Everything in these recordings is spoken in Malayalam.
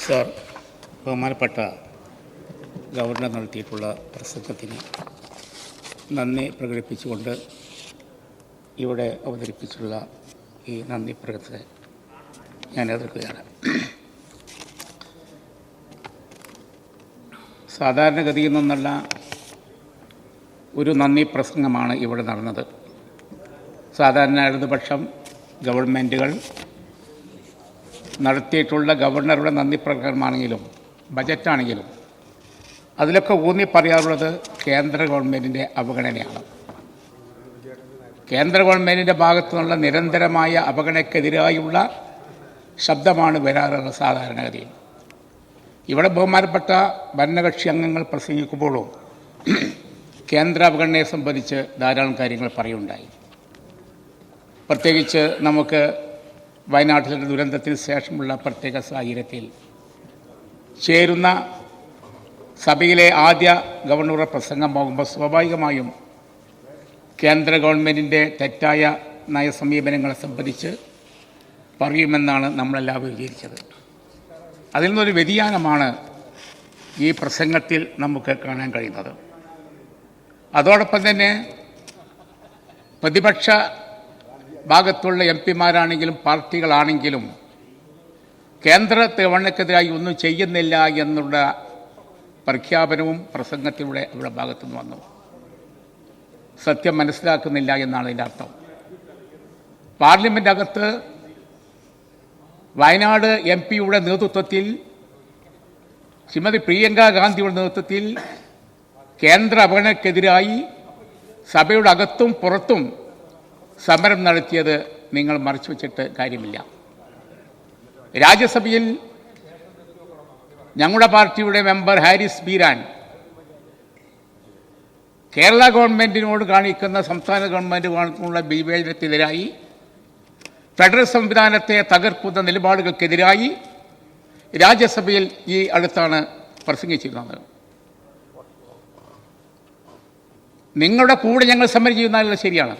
സാർ, ബഹുമാനപ്പെട്ട ഗവർണർ നടത്തിയിട്ടുള്ള പ്രസംഗത്തിന് നന്ദി പ്രകടിപ്പിച്ചുകൊണ്ട് ഇവിടെ അവതരിപ്പിച്ചുള്ള ഈ നന്ദി പ്രകടനത്തെ ഞാൻ എതിർക്കുകയാണ്. സാധാരണഗതിയിൽ നിന്നുള്ള ഒരു നന്ദി പ്രസംഗമാണ് ഇവിടെ നടന്നത്. സാധാരണ ഇടതുപക്ഷം ഗവൺമെൻറ്റുകൾ നടത്തിയിട്ടുള്ള ഗവർണറുടെ നന്ദി പ്രകടനമാണെങ്കിലും ബജറ്റാണെങ്കിലും അതിലൊക്കെ ഊന്നി പറയാറുള്ളത് കേന്ദ്ര ഗവൺമെൻറ്റിൻ്റെ അവഗണനയാണ്. കേന്ദ്ര ഗവൺമെൻറ്റിൻ്റെ ഭാഗത്തു നിന്നുള്ള നിരന്തരമായ അവഗണനയ്ക്കെതിരായുള്ള ശബ്ദമാണ് വരാറുള്ളത് സാധാരണഗതിയിൽ. ഇവിടെ ബഹുമാനപ്പെട്ട ഭരണകക്ഷി അംഗങ്ങൾ പ്രസംഗിക്കുമ്പോഴും കേന്ദ്ര അവഗണനയെ സംബന്ധിച്ച് ധാരാളം കാര്യങ്ങൾ പറയുണ്ടായി. പ്രത്യേകിച്ച് നമുക്ക് വയനാട്ടിലെ ദുരന്തത്തിന് ശേഷമുള്ള പ്രത്യേക സാഹചര്യത്തിൽ ചേരുന്ന സഭയിലെ ആദ്യ ഗവർണറുടെ പ്രസംഗമാകുമ്പോൾ സ്വാഭാവികമായും കേന്ദ്ര ഗവൺമെൻറ്റിൻ്റെ തെറ്റായ നയസമീപനങ്ങളെ സംബന്ധിച്ച് പറയുമെന്നാണ് നമ്മളെല്ലാവരും വിചാരിച്ചത്. അതിൽ നിന്നൊരു വ്യതിയാനമാണ് ഈ പ്രസംഗത്തിൽ നമുക്ക് കാണാൻ കഴിയുന്നത്. അതോടൊപ്പം തന്നെ പ്രതിപക്ഷ ഭാഗത്തുള്ള എംപിമാരാണെങ്കിലും പാർട്ടികളാണെങ്കിലും കേന്ദ്ര ഗവൺമെൻറ്റിനെതിരായി ഒന്നും ചെയ്യുന്നില്ല എന്നുള്ള പ്രഖ്യാപനവും പ്രസംഗത്തിലൂടെ അവരുടെ ഭാഗത്തുനിന്ന് വന്നു. സത്യം മനസ്സിലാക്കുന്നില്ല എന്നാണ് ഇതിൻ്റെ അർത്ഥം. പാർലമെൻ്റ് അകത്ത് വയനാട് എംപിയുടെ നേതൃത്വത്തിൽ ശ്രീമതി പ്രിയങ്ക ഗാന്ധിയുടെ നേതൃത്വത്തിൽ കേന്ദ്ര അവഗണനയ്ക്കെതിരായി സഭയുടെ അകത്തും പുറത്തും സമരം നടത്തിയത് നിങ്ങൾ മറച്ചു വച്ചിട്ട് കാര്യമില്ല. രാജ്യസഭയിൽ ഞങ്ങളുടെ പാർട്ടിയുടെ മെമ്പർ ഹാരിസ് ബീരാൻ കേരള ഗവൺമെൻറ്റിനോട് കാണിക്കുന്ന സംസ്ഥാന ഗവൺമെൻറ് കാണിക്കുന്ന വിവേചനത്തിനെതിരായി ഫെഡറൽ സംവിധാനത്തെ തകർക്കുന്ന നിലപാടുകൾക്കെതിരായി രാജ്യസഭയിൽ ഈ അടുത്താണ് പ്രസംഗിച്ചിരുന്നത്. നിങ്ങളുടെ കൂടെ ഞങ്ങൾ സമരം ചെയ്യുന്നതല്ല ശരിയാണ്.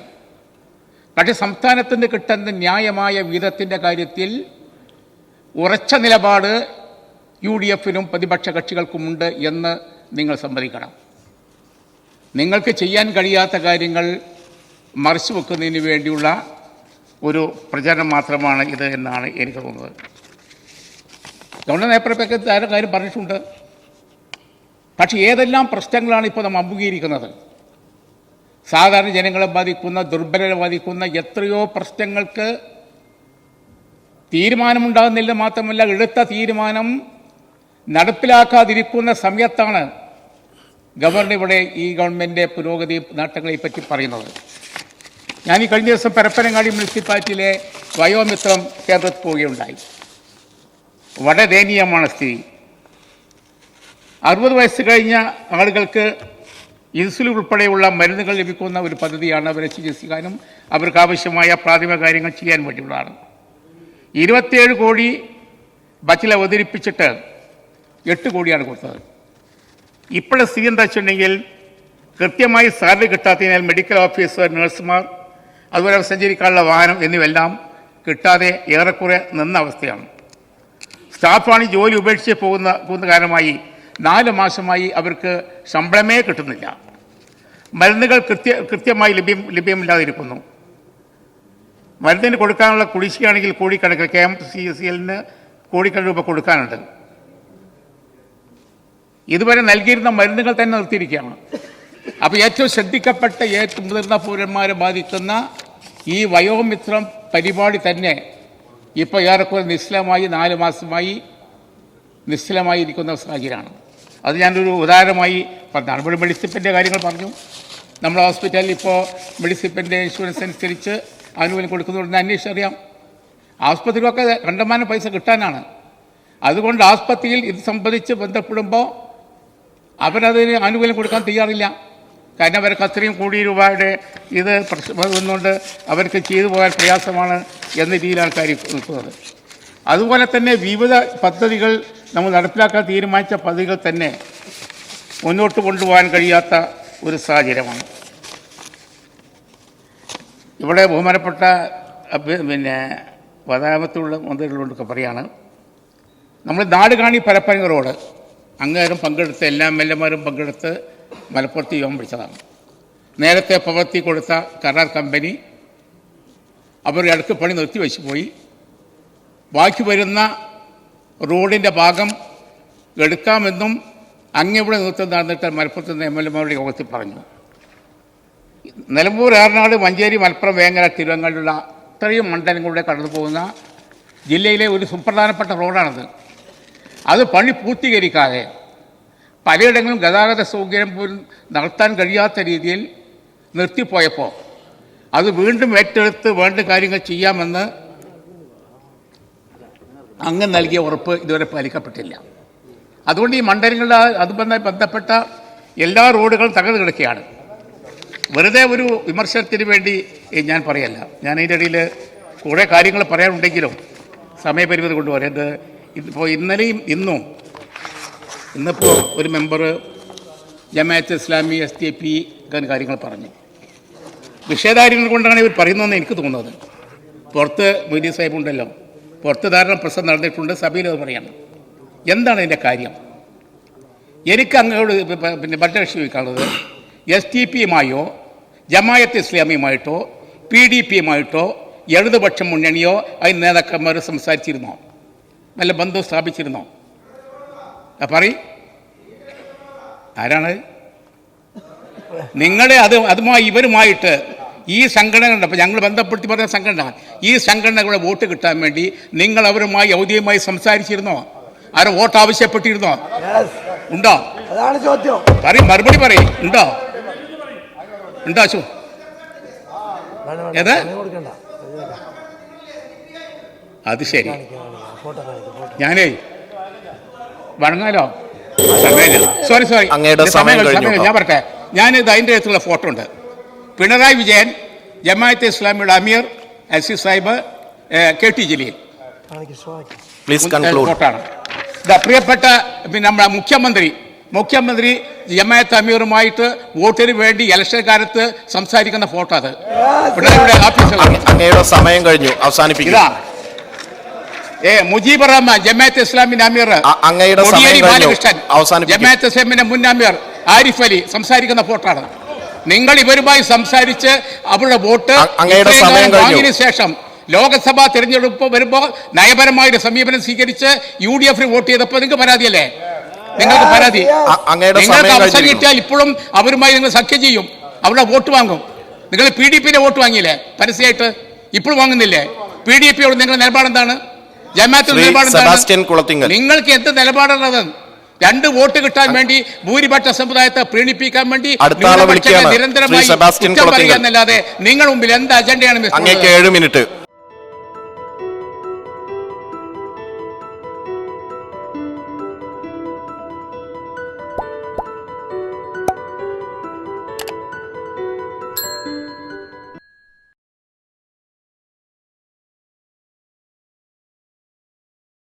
പക്ഷേ സംസ്ഥാനത്തിന് കിട്ടുന്ന ന്യായമായ വിഹിതത്തിൻ്റെ കാര്യത്തിൽ ഉറച്ച നിലപാട് UDF-നും പ്രതിപക്ഷ കക്ഷികൾക്കുമുണ്ട് എന്ന് നിങ്ങൾ സമ്മതിക്കണം. നിങ്ങൾക്ക് ചെയ്യാൻ കഴിയാത്ത കാര്യങ്ങൾ മറച്ചു വെക്കുന്നതിന് വേണ്ടിയുള്ള ഒരു പ്രചരണം മാത്രമാണ് ഇത് എന്നാണ് എനിക്ക് തോന്നുന്നത്. ഗവർണർ നേപ്പറപ്പൊക്കെ ധാരാളം കാര്യം പറഞ്ഞിട്ടുണ്ട്. പക്ഷേ ഏതെല്ലാം പ്രശ്നങ്ങളാണ് ഇപ്പോൾ നമ്മൾ അഭിമുഖീകരിക്കുന്നത്? സാധാരണ ജനങ്ങളെ ബാധിക്കുന്ന, ദുർബലരെ ബാധിക്കുന്ന എത്രയോ പ്രശ്നങ്ങൾക്ക് തീരുമാനമുണ്ടാകുന്നില്ല. മാത്രമല്ല, എടുത്ത തീരുമാനം നടപ്പിലാക്കാതിരിക്കുന്ന സമയത്താണ് ഗവർണർ ഇവിടെ ഈ ഗവൺമെൻറ്റിൻ്റെ പുരോഗതി നേട്ടങ്ങളെ പറ്റി പറയുന്നത്. ഞാൻ ഈ കഴിഞ്ഞ ദിവസം പരപ്പനങ്ങാടി മുനിസിപ്പാലിറ്റിയിലെ വയോമിത്രം കേന്ദ്രത്തിൽ പോവുകയുണ്ടായി. വളരെ ദയനീയമാണ് സ്ഥിതി. 60 വയസ്സ് കഴിഞ്ഞ ആളുകൾക്ക് ഇൻസുലിൻ ഉൾപ്പെടെയുള്ള മരുന്നുകൾ ലഭിക്കുന്ന ഒരു പദ്ധതിയാണ്. അവരെ ചികിത്സിക്കാനും അവർക്ക് ആവശ്യമായ പ്രാഥമിക കാര്യങ്ങൾ ചെയ്യാൻ വേണ്ടിയുള്ളതാണ്. 27 കോടി ബജറ്റിൽ അവതരിപ്പിച്ചിട്ട് 8 കോടിയാണ് കൊടുത്തത്. ഇപ്പോഴത്തെ സ്ഥിതി എന്താ വെച്ചിട്ടുണ്ടെങ്കിൽ കൃത്യമായി സാലറി കിട്ടാത്തതിനാൽ മെഡിക്കൽ ഓഫീസർ, നഴ്സുമാർ, അതുപോലെ സഞ്ചരിക്കാനുള്ള വാഹനം എന്നിവയെല്ലാം കിട്ടാതെ ഏറെക്കുറെ നിന്ന അവസ്ഥയാണ്. സ്റ്റാഫാണ് ജോലി ഉപേക്ഷിച്ച് പോകുന്ന കാരണമായി 4 മാസമായി അവർക്ക് ശമ്പളമേ കിട്ടുന്നില്ല. മരുന്നുകൾ കൃത്യമായി ലഭ്യമില്ലാതിരിക്കുന്നു. മരുന്നിന് കൊടുക്കാനുള്ള കുടിശ്ശികയാണെങ്കിൽ കോടിക്കണക്കിന് KMCCL-ന് കോടിക്കണക്കിന് രൂപ കൊടുക്കാനുണ്ട്. ഇതുവരെ നൽകിയിരുന്ന മരുന്നുകൾ തന്നെ നിർത്തിയിരിക്കുകയാണ്. അപ്പോൾ ഏറ്റവും ശ്രദ്ധിക്കപ്പെട്ട ഏറ്റവും മുതിർന്ന പൗരന്മാരെ ബാധിക്കുന്ന ഈ വയോമിത്രം പരിപാടി തന്നെ ഇപ്പോൾ ഏറെക്കുറെ നിശ്ചലമായി 4 മാസമായി നിശ്ചലമായിരിക്കുന്ന സാഹചര്യമാണ്. അത് ഞാനൊരു ഉദാഹരണമായി പറഞ്ഞാണ്. ഇവിടെ മെഡിസിപ്പിൻ്റെ കാര്യങ്ങൾ പറഞ്ഞു. നമ്മുടെ ഹോസ്പിറ്റലിൽ ഇപ്പോൾ മെഡിസിപ്പിൻ്റെ ഇൻഷുറൻസ് അനുസരിച്ച് ആനുകൂല്യം കൊടുക്കുന്നുണ്ടെന്ന് അന്വേഷിച്ചറിയാം. ആസ്പത്രിയിലൊക്കെ കണ്ടമാനം പൈസ കിട്ടാനാണ്. അതുകൊണ്ട് ആസ്പത്രിയിൽ ഇത് സംബന്ധിച്ച് ബന്ധപ്പെടുമ്പോൾ അവരതിന് ആനുകൂല്യം കൊടുക്കാൻ തയ്യാറില്ല. കാരണം അവർക്ക് അത്രയും കോടി രൂപയുടെ ഇത് വന്നുകൊണ്ട് അവർക്ക് ചെയ്തു പോകാൻ പ്രയാസമാണ് എന്ന രീതിയിലാണ് കാര്യം നിൽക്കുന്നത്. അതുപോലെ തന്നെ വിവിധ പദ്ധതികൾ നമ്മൾ നടപ്പിലാക്കാൻ തീരുമാനിച്ച പദ്ധതികൾ തന്നെ മുന്നോട്ട് കൊണ്ടുപോകാൻ കഴിയാത്ത ഒരു സാഹചര്യമാണ്. ഇവിടെ ബഹുമാനപ്പെട്ട വധാമത്തുള്ള മന്ത്രികളോടൊക്കെ പറയാണ്, നമ്മൾ നാടുകാണി പരപ്പനങ്ങ റോഡ് അങ്ങേരും പങ്കെടുത്ത് എല്ലാ എംഎൽഎമാരും പങ്കെടുത്ത് മലപ്പുറത്ത് യോഗം വിളിച്ചതാണ്. നേരത്തെ പ്രവൃത്തി കൊടുത്ത കരാർ കമ്പനി അവർ ഇടയ്ക്ക് പണി നിർത്തിവെച്ച് പോയി. ബാക്കി വരുന്ന റോഡിൻ്റെ ഭാഗം എടുക്കാമെന്നും ഇവിടെ നിർത്തം നടന്നിട്ട് മലപ്പുറത്ത് നിന്ന് എംഎൽഎമാരുടെ യോഗത്തിൽ പറഞ്ഞു. നിലമ്പൂർ, ഏറനാട്, മഞ്ചേരി, മലപ്പുറം, വേങ്ങര, തിരുവങ്ങാടിയുള്ള ഇത്രയും മണ്ഡലങ്ങളിലൂടെ കടന്നു പോകുന്ന ജില്ലയിലെ ഒരു സുപ്രധാനപ്പെട്ട റോഡാണത്. അത് പണി പൂർത്തീകരിക്കാതെ പലയിടങ്ങളിലും ഗതാഗത സൗകര്യം പോലും നടത്താൻ കഴിയാത്ത രീതിയിൽ നിർത്തിപ്പോയപ്പോൾ അത് വീണ്ടും ഏറ്റെടുത്ത് വേണ്ട കാര്യങ്ങൾ ചെയ്യാമെന്ന് അങ്ങ് നൽകിയ ഉറപ്പ് ഇതുവരെ പാലിക്കപ്പെട്ടില്ല. അതുകൊണ്ട് ഈ മണ്ഡലങ്ങളുടെ അതുമായി ബന്ധപ്പെട്ട എല്ലാ റോഡുകളും തകർന്നു കിടക്കുകയാണ്. വെറുതെ ഒരു വിമർശനത്തിന് വേണ്ടി ഞാൻ പറയല്ല. ഞാൻ അതിൻ്റെ ഇടയിൽ കുറേ കാര്യങ്ങൾ പറയാനുണ്ടെങ്കിലും സമയപരിമിതി കൊണ്ട് പറയുന്നത് ഇപ്പോൾ ഇന്നലെയും ഇന്നിപ്പോൾ ഒരു മെമ്പർ ജമാഅത്ത് ഇസ്ലാമി SDP കാര്യങ്ങൾ പറഞ്ഞു. വിഷയധാര്യങ്ങൾ കൊണ്ടാണ് ഇവർ പറയുന്നതെന്ന് എനിക്ക് തോന്നുന്നത്. പുറത്ത് മൊയ്തീൻ സാഹിബ് ഉണ്ടല്ലോ, പുറത്ത് ധാരണ പ്രശ്നം നടന്നിട്ടുണ്ട്, സഭയിൽ അത് പറയണം. എന്താണ് അതിൻ്റെ കാര്യം? എനിക്ക് അങ്ങോട്ട് ഭരണകക്ഷി ചോദിക്കാനുള്ളത്, SDP-യുമായോ ജമാഅത്ത് ഇസ്ലാമിയുമായിട്ടോ PDP-യുമായിട്ടോ ഇടതുപക്ഷ മുന്നണിയോ അതിന് നേതാക്കന്മാർ സംസാരിച്ചിരുന്നോ? നല്ല ബന്ധം സ്ഥാപിച്ചിരുന്നോ? പറയും ആരാണ് നിങ്ങളെ അതുമായി ഇവരുമായിട്ട് ഈ സംഘടനകളുണ്ട്. അപ്പോൾ ഞങ്ങൾ ബന്ധപ്പെടുത്തി പറഞ്ഞ സംഘടന, ഈ സംഘടനകളുടെ വോട്ട് കിട്ടാൻ വേണ്ടി നിങ്ങൾ അവരുമായി ഔദ്യോഗികമായി സംസാരിച്ചിരുന്നോ? ആരോ വോട്ട് ആവശ്യപ്പെട്ടിരുന്നോ? ഉണ്ടോ? അതാണ് ചോദ്യം. പറയും, മറുപടി പറയും. ഉണ്ടോ? ഏത്? അത് ശരി. ഞാനേ വഴങ്ങാലോ? സമയമില്ല. സോറി ഞാൻ പറട്ടെ. ഞാനിത് അതിൻ്റെ അടുത്തുള്ള ഫോട്ടോ ഉണ്ട്. പിണറായി വിജയൻ, ജമാഅത്തെ ഇസ്ലാമിയുടെ അമീർ, അസീസ് സാഹിബ്, KT ജലീൽ ഫോട്ടോയാണ്. പ്രിയപ്പെട്ട നമ്മുടെ മുഖ്യമന്ത്രി ജമാഅത്ത് അമീറുമായിട്ട് വോട്ടിന് വേണ്ടി ഇലക്ഷൻ കാലത്ത് സംസാരിക്കുന്ന ഫോട്ടോ അത് പിണറായിയുടെ ഓഫീസിൽ. സമയം കഴിഞ്ഞു, അവസാനിപ്പിക്കുക. മുജീബർ റഹ്മാൻ, ജമാഅത്ത് ഇസ്ലാമിന്റെ അമീർ, ബാലകൃഷ്ണൻ, ജമാഅത്ത് ഇസ്ലാമിന്റെ മുൻ അമീർ ആരിഫ് അലി സംസാരിക്കുന്ന ഫോട്ടോ ആണ്. നിങ്ങൾ ഇവരുമായി സംസാരിച്ച് അവരുടെ വോട്ട് വാങ്ങിയതിനു ശേഷം ലോക്സഭാ തെരഞ്ഞെടുപ്പ് വരുമ്പോൾ നയപരമായ സമീപനം സ്വീകരിച്ച് UDF വോട്ട് ചെയ്തപ്പോൾ നിങ്ങൾക്ക് പരാതിയല്ലേ? നിങ്ങൾക്ക് പരാതി. നിങ്ങൾക്ക് അവസരം കിട്ടിയാൽ ഇപ്പോഴും അവരുമായി നിങ്ങൾ സഖ്യം ചെയ്യും, അവരുടെ വോട്ട് വാങ്ങും. നിങ്ങൾ PDP-ന്റെ വോട്ട് വാങ്ങിയില്ലേ പരസ്യമായിട്ട്? ഇപ്പോഴും വാങ്ങുന്നില്ലേ? PDP-യോട് നിങ്ങളുടെ നിലപാടെന്താണ്? ജമാഅത്തിന്റെ നിലപാടെന്താണ്? നിങ്ങൾക്ക് എന്ത് നിലപാടുള്ളത്? 2 വോട്ട് കിട്ടാൻ വേണ്ടി ഭൂരിപക്ഷ സമുദായത്തെ പ്രീണിപ്പിക്കാൻ വേണ്ടി നിരന്തരമായി കുറ്റം പറയുക എന്നല്ലാതെ നിങ്ങളുടെ മുമ്പിൽ എന്ത് അജണ്ടയാണ്? 7 മിനിറ്റ്